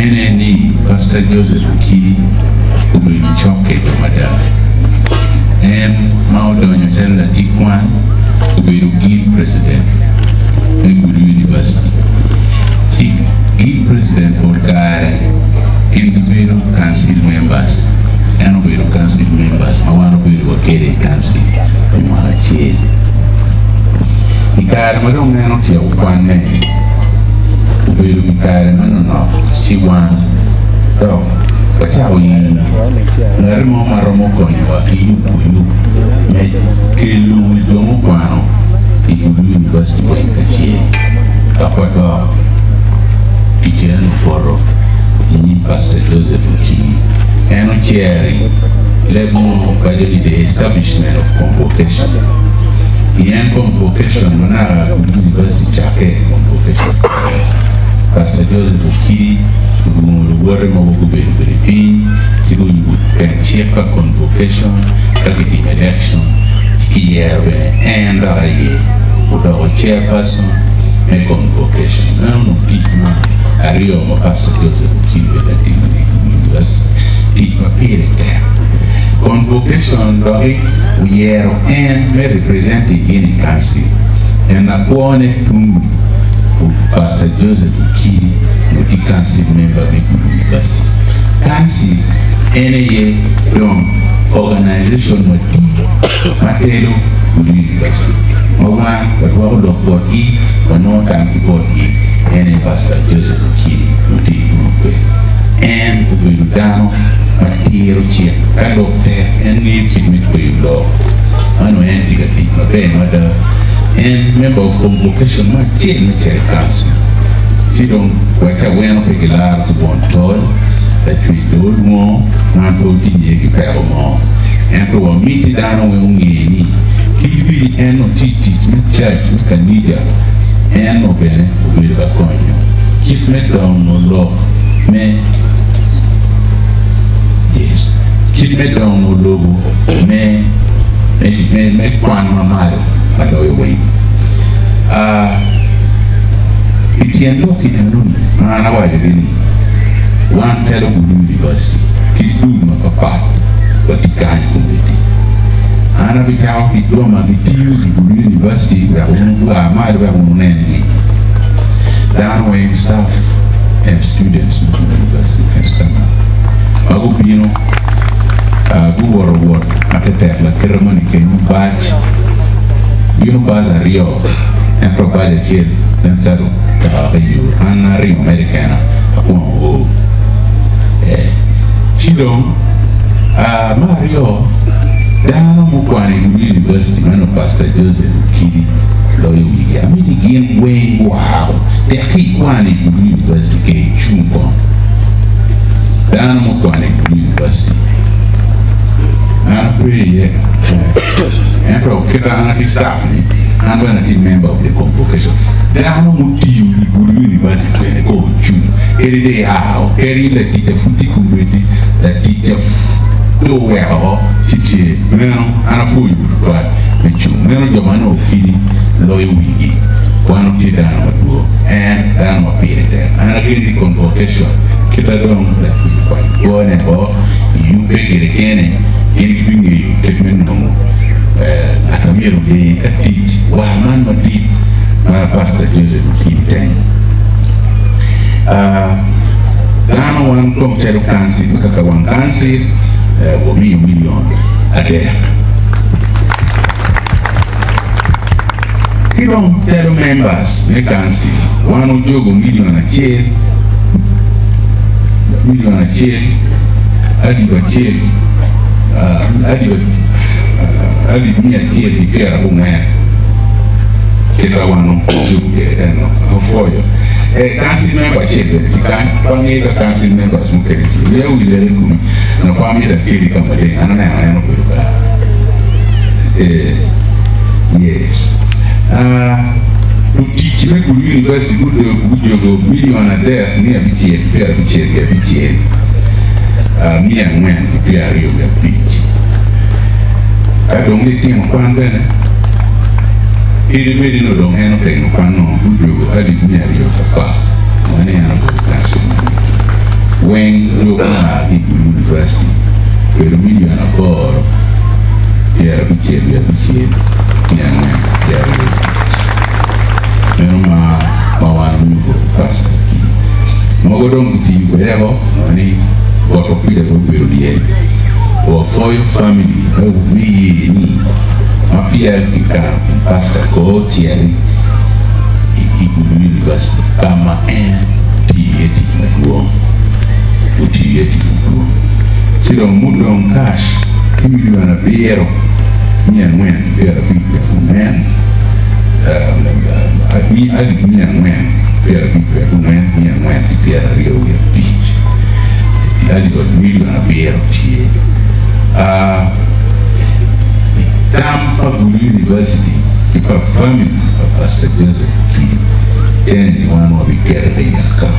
NND Pastor Joseph Okiri will choke it madam. And Maudon Tella Tikwan will give president University. Give president for individual council members and will council members. I want to be located council in Malachi. Ikar madong not your one name. Will be carrying on she one dog. But how you Narimo Maromoko, you make Kilu with Domopano in University of Kachi. Papa teacher and borrow in Pastor Joseph Okiri and chairing level by the establishment of convocation. The end convocation when I University Chake convocation. Pastor Joseph Okiri will worry more very pain to go you check a convocation, targeting election, here and a year with our chairperson, a convocation. Now, no people. Ario Pastor Joseph Okiri at the University. Teach my parent there. Convocation we are and representing any council. And I want to Pastor Joseph Okiri with the council member of the University. Council any organization with Matero with the University. But what of what he or no time before he and Pastor Joseph Okiri with the group. And we will down material check, kind of there, and need to meet with you law. I know anti-gatic, mother, and member of convocation, my chair council. She don't quite aware of regular to one toll that we do more, not to the more. And to a meeting down when we need. Keep the end of teach me church, we can need ya, and no bene, will be going. Keep me down, no law, me. Yes, keep me down, no logo, me, make one mamma, I know your way. It's a look in the room, and I know why you're getting one telephone university. Keep doing my papa, but he can't community. And I be out with Doma, the university, where I might have one name. Downway staff and students in the university can stand up. I hope you know, who were what at the time, like ceremony can you badge, you know, Baza Rio, and provide a chill, then tell you, and Rio Americana, who Chilo, Mario. Down Mukwani University, man of Pastor Joseph Okiri, lawyer wiki. I mean, again, way wow. The Kikwani University gave Chumbo. Down Mukwani University. And pray, and Keta staff, and when I did member of the convocation. Down Muti University, and go Chum. Every day, how, every teacher, Futiku, the teacher. Do well, teacher, and a fool, but the children of Mano Okiri, lawyer wiki, one of the Dano, and Dano appeared there. And again, the convocation, Kitadon, that we fight. Go and all, you beg it again, giving you treatment at a mirror day, a teach, while man would deep, Pastor Joseph keep ten. Dano one come tell council, Makaka one council. $1 million a day. You don't tell members, they can see one of you $1 million a chair, $1 million a chair, Adiba chair, Adib me a chair, the care of man. Get one for you. A council member chair, the council members who can where we let him and a family that kill come again, and I know. Yes. To teach me good university, good $1 million a day near BTA, pair of BTA, me and when the PRU were beach. I don't let him one better. He really don't anything, one no good, I didn't marry your papa, when I am a council. wing Roma University, where the million of God, here we came, Pastor Mogodong to you wherever money or for or for your family, me, my Pierre Pastor Go Thierry, University, Kama and T80 Maguo, T80. She don't move on cash, give you an beer, me and when, beer a big man. Me and when, beer a big man, me and when, beer a real beach. I got million a beer of tea. Tampa University, if a family of Pastor Joseph Key, 10 one will be carried in your car.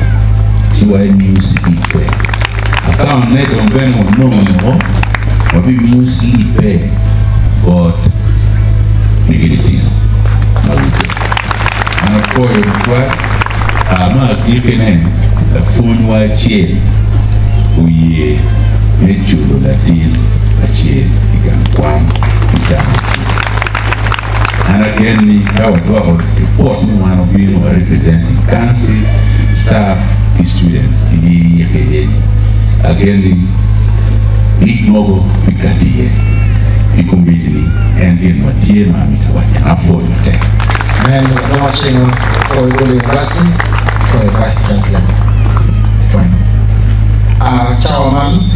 So I news sleep. I can't let them no, but we news sleep. But negative. And of course, I'm not giving a phone white chair. We make you Latin a chair, you can one, and again, I would report one of you representing council, staff, student, again, big mobile, big idea, immediately, and in what year, mammy, what can afford to take. And we're watching for Ugolo University for a Vice Chancellor. Fine. Chairman